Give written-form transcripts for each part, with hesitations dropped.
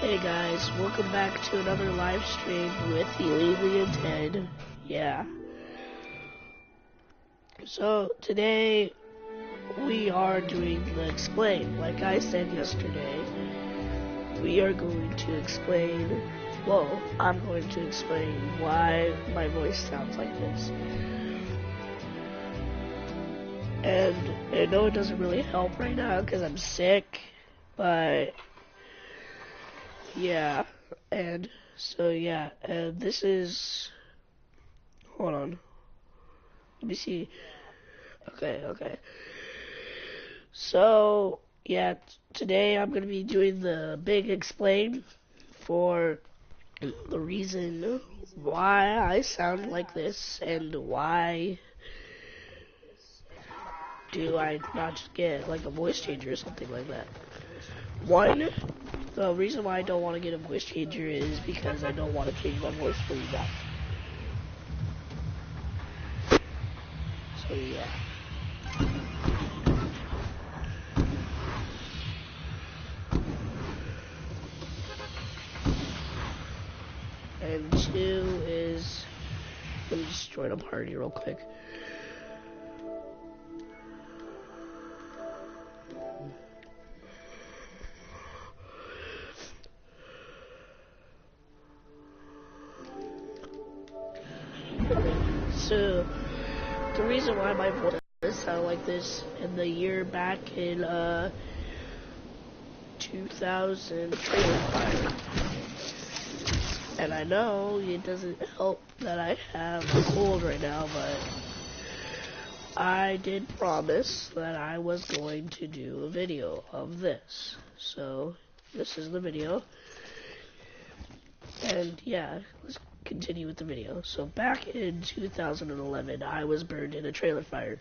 Hey guys, welcome back to another live stream with Ely and Ted. Yeah. So today we are doing the explain. Like I said yesterday, we are going to explain, well, I'm going to explain why my voice sounds like this. And I know it doesn't really help right now because I'm sick, but yeah, and so yeah, this is, hold on, let me see, okay, so yeah, today I'm going to be doing the big explain for the reason why I sound like this and why do I not just get like a voice changer or something like that. One, the reason why I don't want to get a voice changer is because I don't want to change my voice for you guys. So yeah. And two is, let me just join a party real quick. So, the reason why my voice sound like this in the year back in 2000 Trailer Fire, and I know it doesn't help that I have a cold right now, but I did promise that I was going to do a video of this. So, this is the video. And yeah, let's continue with the video. So back in 2011, I was burned in a trailer fire.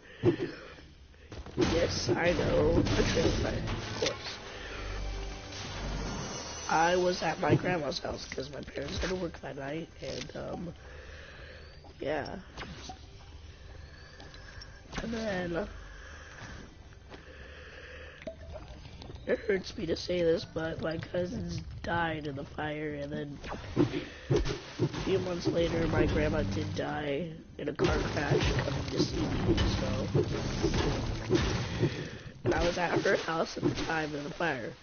Yes, I know, a trailer fire, of course. I was at my grandma's house because my parents had to work that night, and yeah. And then, it hurts me to say this, but my cousins died in the fire, and then a few months later, my grandma did die in a car crash coming to see me, so. And I was at her house at the time of the fire.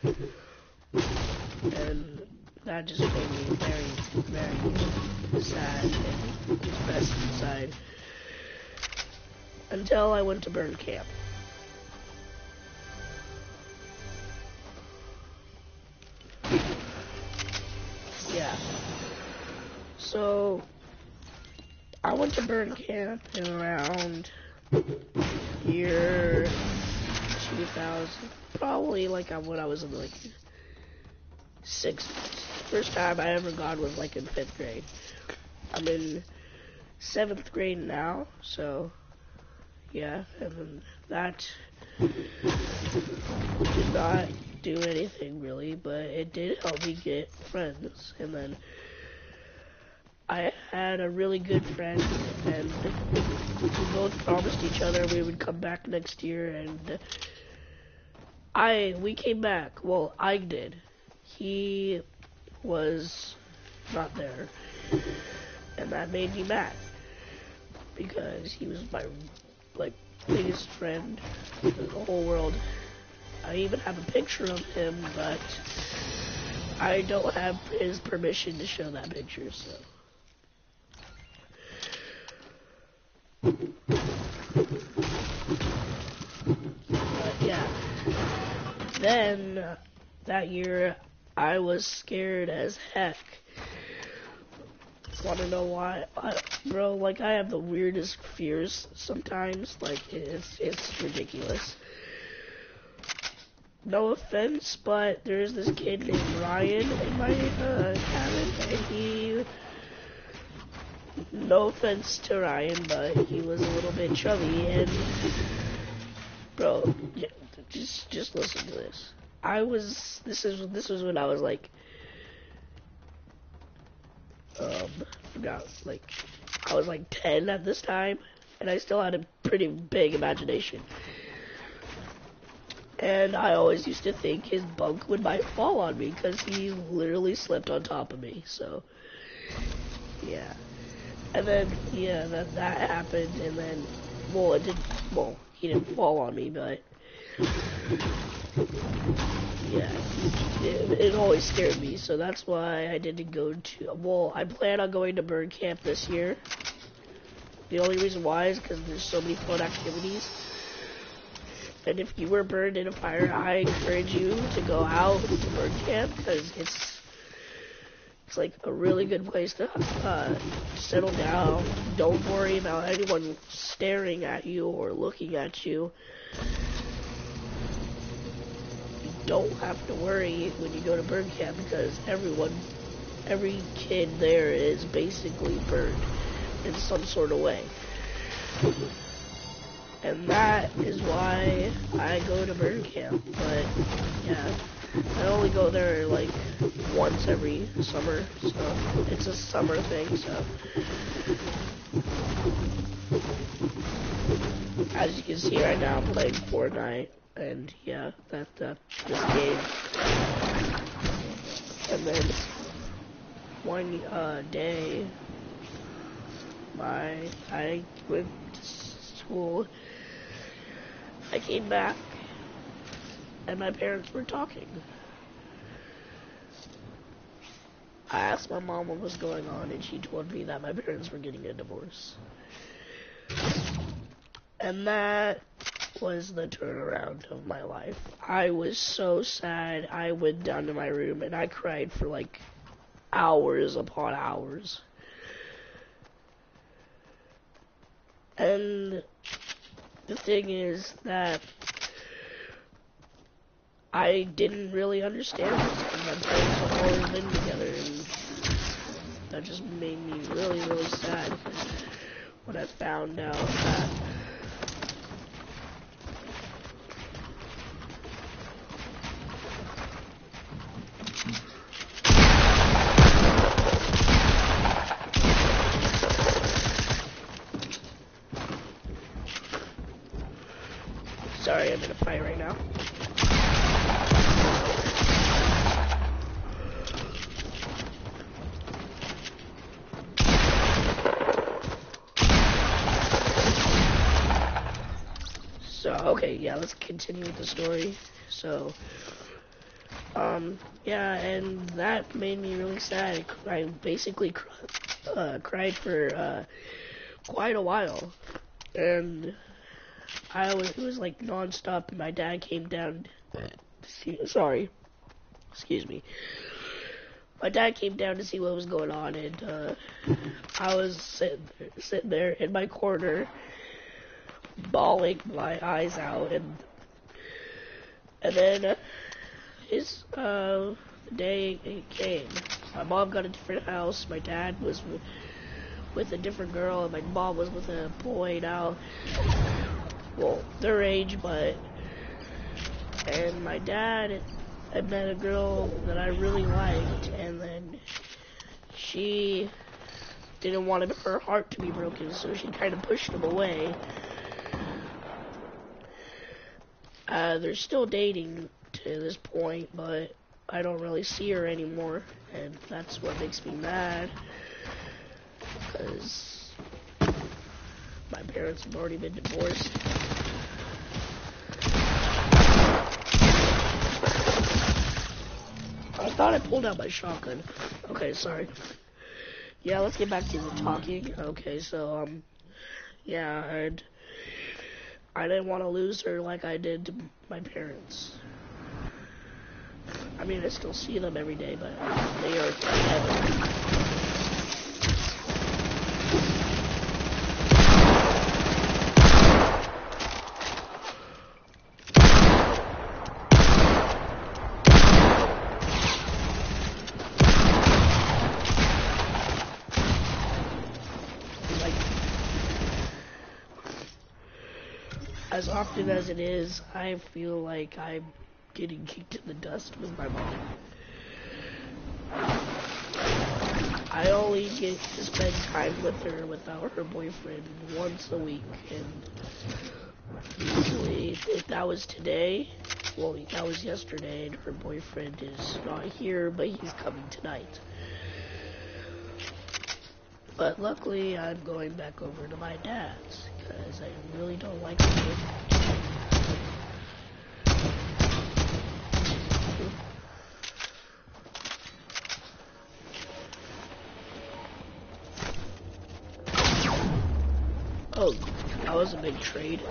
And that just made me very, very sad and depressed inside. Until I went to burn camp. Yeah. So, I went to burn camp in around year 2000. Probably like when I was in like 6th. First time I ever gone was like in 5th grade. I'm in 7th grade now, so yeah, and then that did not do anything really, but it did help me get friends. And then I had a really good friend, and we both promised each other we would come back next year, and we came back. Well, I did. He was not there, and that made me mad because he was my like biggest friend in the whole world. I even have a picture of him, but I don't have his permission to show that picture, so. But yeah, then that year I was scared as heck. Wanna know why? Bro, like I have the weirdest fears sometimes. Like it's ridiculous. No offense, but there's this kid named Ryan in my cabin, and he. No offense to Ryan, but he was a little bit chubby, and bro, just listen to this. This was when I was like, forgot, like, I was like 10 at this time, and I still had a pretty big imagination. And I always used to think his bunk might fall on me because he literally slept on top of me. So, yeah. And then, yeah, that happened. And then, well, he didn't fall on me, but yeah, it always scared me. So that's why I didn't go to. Well, I plan on going to bird camp this year. The only reason why is because there's so many fun activities. And if you were burned in a fire, I encourage you to go out to bird camp because it's like a really good place to settle down. Don't worry about anyone staring at you or looking at you. You don't have to worry when you go to bird camp because every kid there is basically burned in some sort of way. And that is why I go to bird camp. But yeah, I only go there like once every summer, so it's a summer thing. So as you can see right now, I'm playing Fortnite, and yeah, this game. And then one day, I went to school. I came back, and my parents were talking. I asked my mom what was going on, and she told me that my parents were getting a divorce. And that was the turnaround of my life. I was so sad. I went down to my room, and I cried for like hours upon hours. And the thing is that I didn't really understand this because my parents have always been together, and that just made me really, really sad when I found out that sorry, I'm in a fight right now. So, okay, yeah, let's continue with the story. So, yeah, and that made me really sad. I basically cried for quite a while, and it was like non-stop, and my dad came down to see, sorry, excuse me. My dad came down to see what was going on, and I was sitting there in my corner, bawling my eyes out, and then the day it came. My mom got a different house. My dad was with a different girl, and my mom was with a boy now. Well, their age, and my dad had met a girl that I really liked, and then she didn't want her heart to be broken, so she kind of pushed him away. They're still dating to this point, but I don't really see her anymore, and that's what makes me mad, because my parents have already been divorced. I thought I pulled out my shotgun. Okay, sorry. Yeah, let's get back to the talking. Okay, so, yeah, and I didn't want to lose her like I did to my parents. I mean, I still see them every day, but they are together. As often as it is, I feel like I'm getting kicked in the dust with my mom. I only get to spend time with her without her boyfriend once a week, and usually if that was today, well, that was yesterday, and her boyfriend is not here, but he's coming tonight. But luckily, I'm going back over to my dad's, because I really don't like it. Oh, that was a big trade.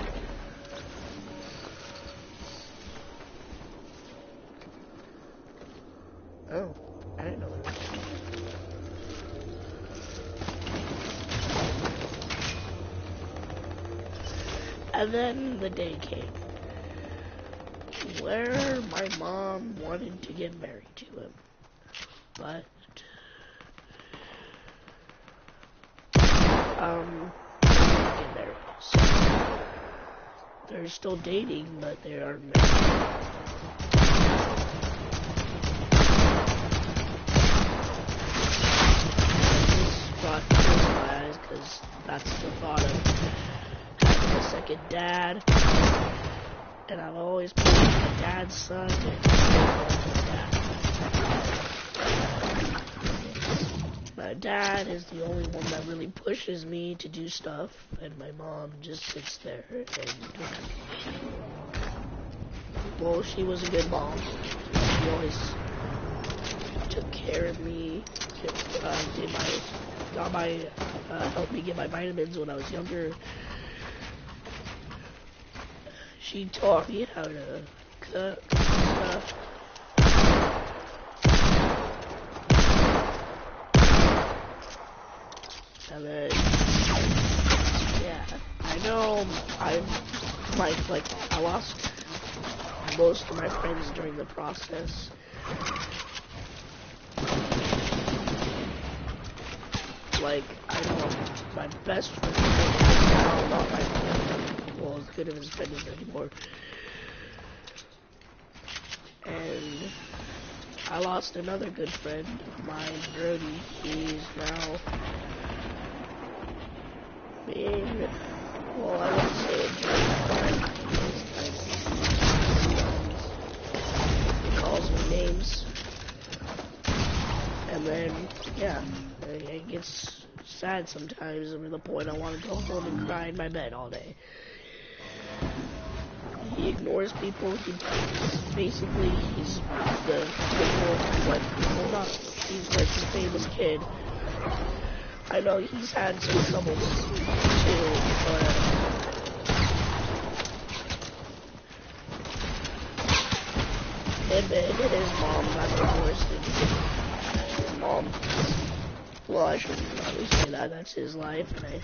Oh, I didn't know there was. And then the day came where my mom wanted to get married to him, but get married. So they're still dating, but they aren't married. This brought tears to my eyes because that's the thought of having a second dad. And I've always been my dad's son. My dad is the only one that really pushes me to do stuff, and my mom just sits there and, well, she was a good mom. She always took care of me, helped me get my vitamins when I was younger. She taught me how to cook stuff. And then, yeah, I know I lost most of my friends during the process. Like, I know my best friend now, not my well, as good of his friend as anymore. And I lost another good friend of mine, Brody. He's now being, well, I wouldn't say a jerk, but he calls me names. And then, yeah, it gets sad sometimes. I'm to the point I want to go home and cry in my bed all day. He ignores people. He's the he's like the famous kid. I know he's had some troubles too, but him and his mom got divorced, and his mom, well, I shouldn't probably say that, that's his life, and I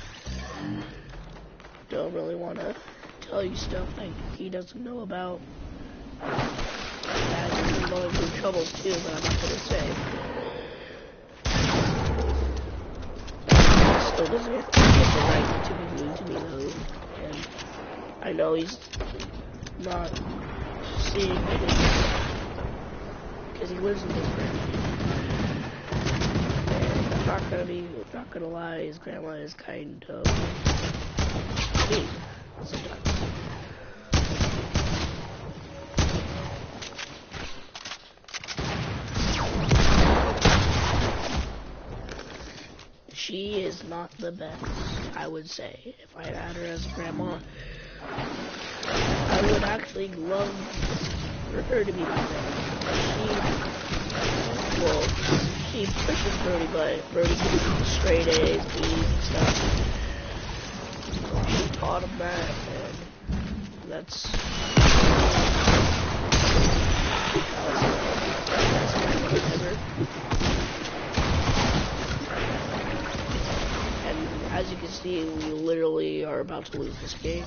don't really want to tell you stuff like he doesn't know about. Yeah, he's been going through troubles too, but I'm not gonna say. He still doesn't get the right to be mean to me though, and I know he's not seeing it because he lives in different. And I'm not gonna lie, his grandma is kind of mean sometimes. She is not the best, I would say. If I had her as a grandma, I would actually love for her to be my grandma. She pushes Brody, but Brody gets straight A's, B's, and stuff. She taught him that, and that's ever. And as you can see, we literally are about to lose this game.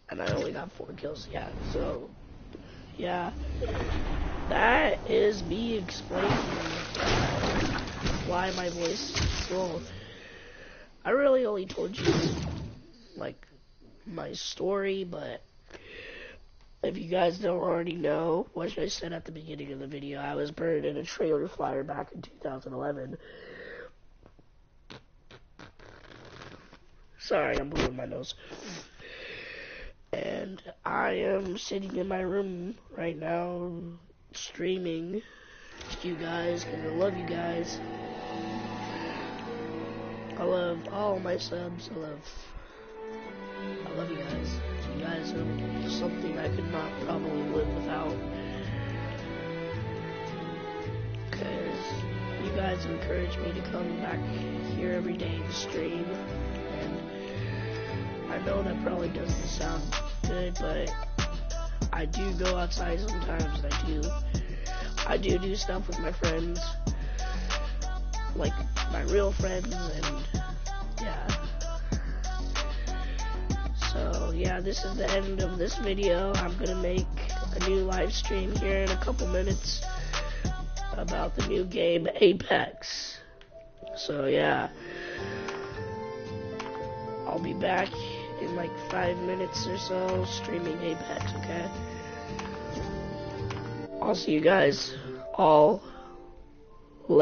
And I only got 4 kills, yeah, so, yeah. That is me explaining why my voice is slow. I really only told you, like, my story, but if you guys don't already know, what I said at the beginning of the video, I was burned in a trailer fire back in 2011. Sorry, I'm blowing my nose. I am sitting in my room right now streaming to you guys because I love you guys. I love all my subs. I love you guys. You guys are something I could not probably live without. Because you guys encourage me to come back here every day to stream. And I know that probably doesn't sound good, but I do go outside sometimes. I do stuff with my friends. Like my real friends, and yeah. So yeah, this is the end of this video. I'm gonna make a new live stream here in a couple minutes about the new game Apex. So yeah, I'll be back in like 5 minutes or so streaming Apex, okay? I'll see you guys all later.